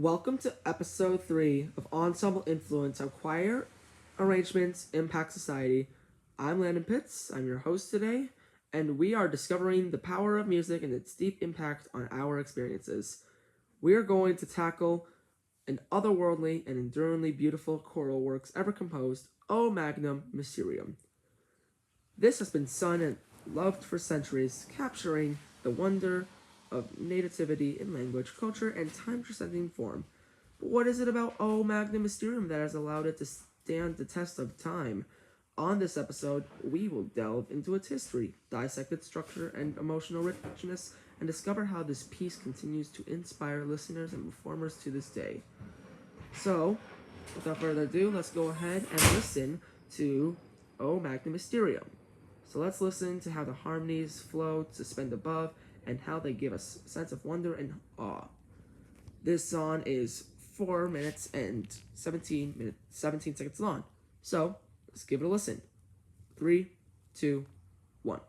Welcome to episode 3 of Ensemble Influence How Choir Arrangements Impact Society. I'm Landon Pitts, I'm your host today, and we are discovering the power of music and its deep impact on our experiences. We are going to tackle an otherworldly and enduringly beautiful choral works ever composed, O Magnum Mysterium. This has been sung and loved for centuries, capturing the wonder of nativity in language, culture, and time-transcending form. But what is it about O Magnum Mysterium that has allowed it to stand the test of time? On this episode, we will delve into its history, dissect its structure and emotional richness, and discover how this piece continues to inspire listeners and performers to this day. So, without further ado, let's go ahead and listen to O Magnum Mysterium. So let's listen to how the harmonies flow, suspend above, and how they give us a sense of wonder and awe. This song is 4 minutes and 17 seconds long. So let's give it a listen. 3, 2, 1.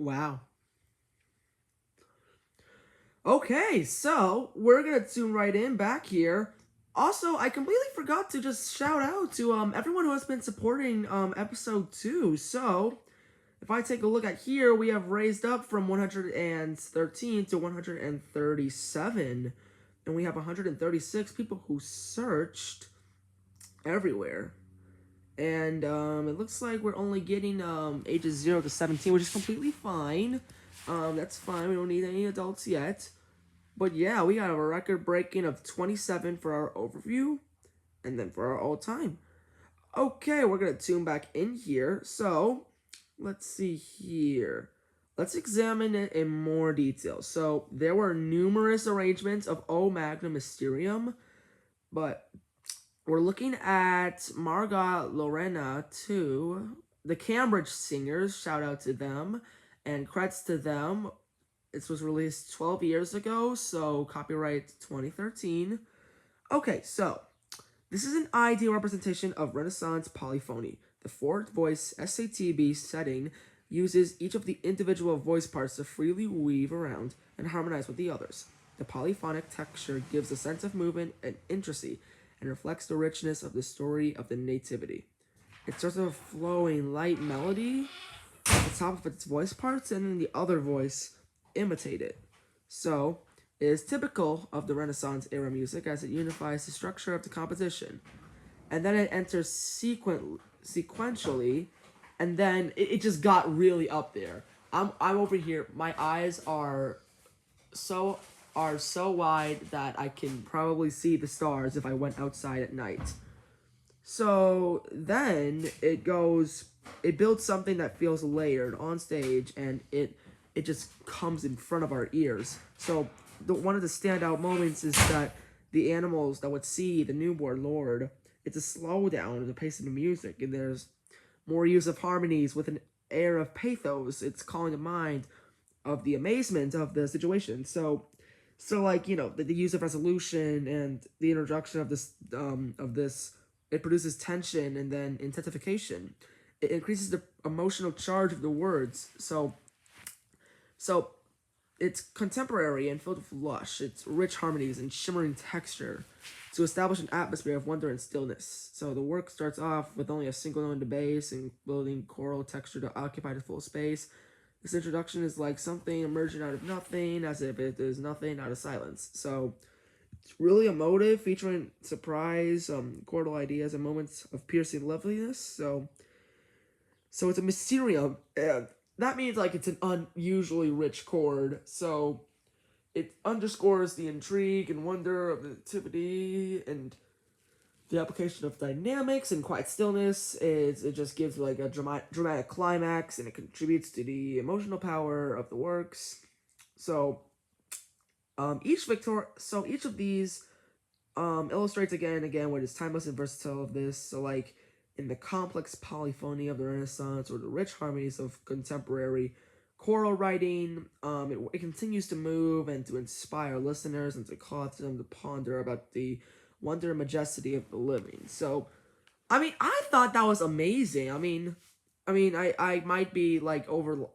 Wow. Okay, so we're gonna zoom right in back here. Also, I completely forgot to just shout out to everyone who has been supporting episode 2. So, if I take a look at here, we have raised up from 113 to 137, and we have 136 people who searched everywhere. And it looks like we're only getting ages 0 to 17, which is completely fine. That's fine. We don't need any adults yet. But yeah, we got a record breaking of 27 for our overview, and then for our all time. Okay, we're gonna tune back in here. So let's see here. Let's examine it in more detail. So there were numerous arrangements of O Magnum Mysterium, but we're looking at Margot Lorena too. The Cambridge Singers, shout out to them, and credits to them. This was released 12 years ago, so copyright 2013. Okay, so this is an ideal representation of Renaissance polyphony. The four-voice SATB setting uses each of the individual voice parts to freely weave around and harmonize with the others. The polyphonic texture gives a sense of movement and intricacy and reflects the richness of the story of the Nativity. It starts with a flowing, light melody at the top of its voice parts, and then the other voice imitate it. So, it is typical of the Renaissance era music as it unifies the structure of the composition. And then it enters sequentially, and then it just got really up there. I'm over here. My eyes so so wide that I can probably see the stars if I went outside at night. So then it builds something that feels layered on stage, and it just comes in front of our ears. So one of the standout moments is that the animals that would see the newborn Lord, it's a slowdown in the pace of the music, and there's more use of harmonies with an air of pathos. It's calling to mind of the amazement of the situation. So like, the use of resolution and the introduction of this, it produces tension and then intensification. It increases the emotional charge of the words. So it's contemporary and filled with lush. It's rich harmonies and shimmering texture to establish an atmosphere of wonder and stillness. So the work starts off with only a single note in the bass and building choral texture to occupy the full space. This introduction is like something emerging out of nothing, as if it is nothing out of silence. So it's really emotive, featuring surprise, chordal ideas, and moments of piercing loveliness. So it's a mysterium, and that means like it's an unusually rich chord. So it underscores the intrigue and wonder of the nativity and the application of dynamics and quiet stillness. It just gives like a dramatic climax, and it contributes to the emotional power of the works. So each of these illustrates again and again what is timeless and versatile of this. So like in the complex polyphony of the Renaissance or the rich harmonies of contemporary choral writing, it continues to move and to inspire listeners and to cause them to ponder about the wonder and majesty of the living. So, I thought that was amazing. I might be like over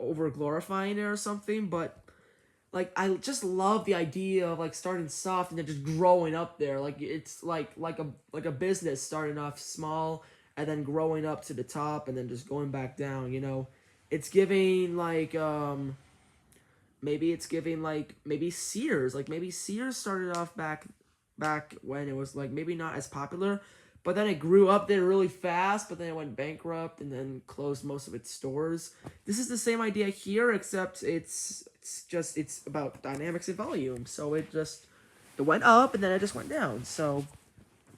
glorifying it or something, but like I just love the idea of like starting soft and then just growing up there. Like it's like a business starting off small and then growing up to the top and then just going back down. It's giving like maybe Sears. Like maybe Sears started off back when it was like maybe not as popular, but then it grew up there really fast, but then it went bankrupt and then closed most of its stores. This is the same idea here, except it's about dynamics and volume. So it went up and then it just went down. So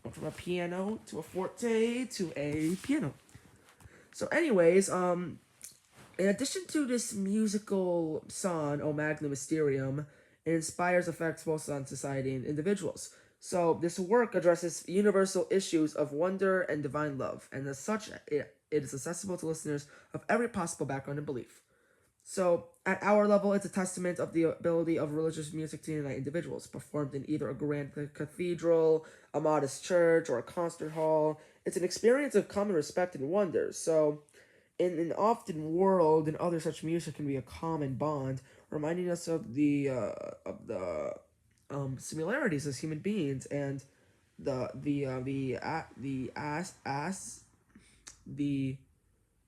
went from a piano to a forte to a piano. So anyways, in addition to this musical song, O Magnum Mysterium, it inspires effects both on society and individuals. So this work addresses universal issues of wonder and divine love, and as such, it is accessible to listeners of every possible background and belief. So at our level, it's a testament of the ability of religious music to unite individuals, performed in either a grand cathedral, a modest church, or a concert hall. It's an experience of common respect and wonder. So in an often world and other such music can be a common bond, reminding us of the similarities as human beings and the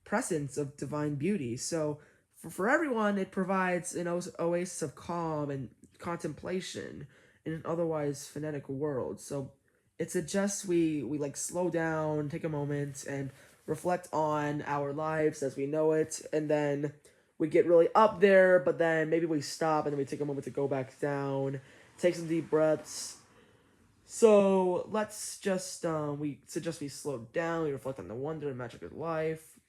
presence of divine beauty. So for everyone, it provides an oasis of calm and contemplation in an otherwise frenetic world. So it suggests we like slow down, take a moment, and reflect on our lives as we know it, and then we get really up there, but then maybe we stop and then we take a moment to go back down, take some deep breaths. So let's just we suggest we slow down, we reflect on the wonder and magic of life,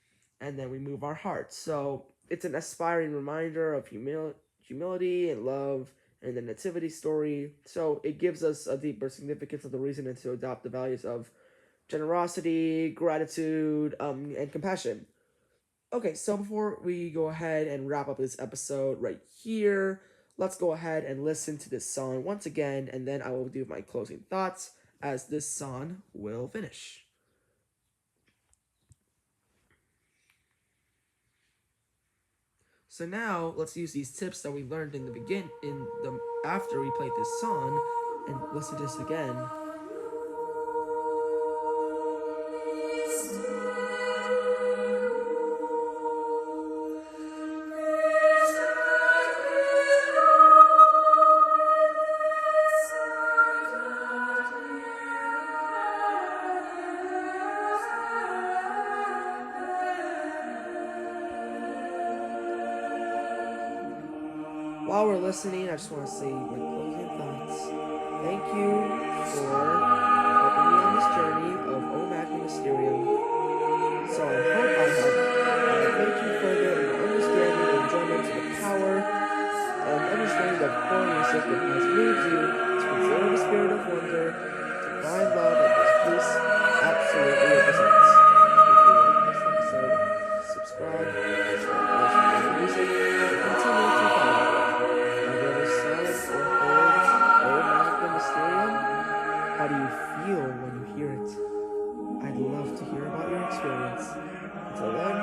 and then we move our hearts. So it's an aspiring reminder of humility and love and the nativity story. So it gives us a deeper significance of the reason to adopt the values of generosity, gratitude, and compassion. Okay, so before we go ahead and wrap up this episode right here, let's go ahead and listen to this song once again, and then I will do my closing thoughts as this song will finish. So now let's use these tips that we learned in the after we played this song and listen to this again. While we're listening, I just want to say my closing thoughts. Thank you for helping me on this journey of O Magnum Mysterium. So I hope I have thank you further in your understanding and enjoyment of the power and understanding of choral music that has moved you to consider the spirit of wonder, divine love, and this peace absolutely represents. If you like this episode, subscribe, share the music, and continue to follow. How do you feel when you hear it? I'd love to hear about your experience. Until then,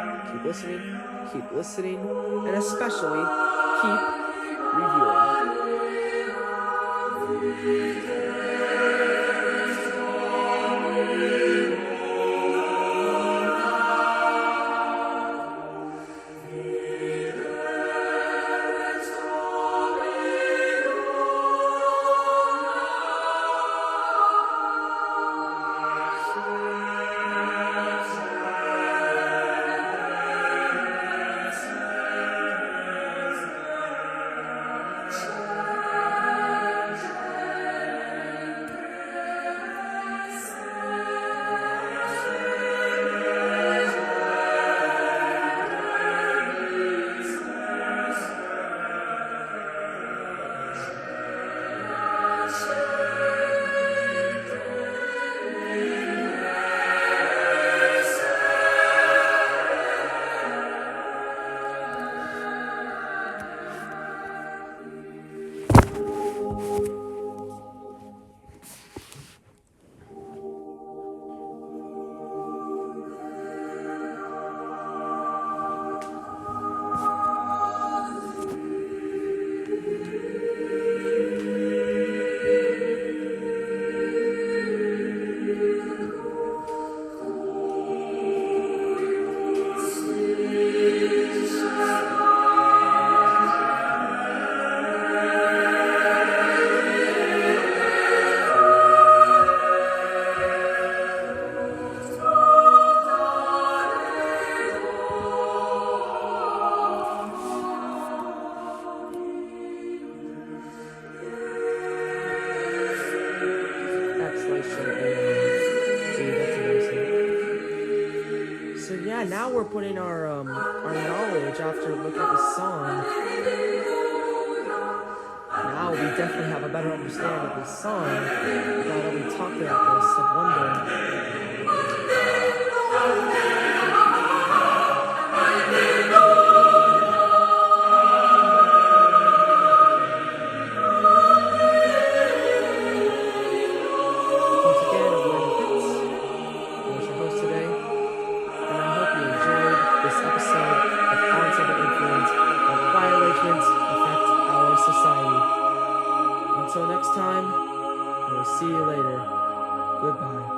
keep listening, and especially keep reviewing. So yeah, now we're putting our knowledge after looking at the song. Now we definitely have a better understanding of the song now that we talked about this of wonder. This arrangements affect our society. Until next time, I will see you later. Goodbye.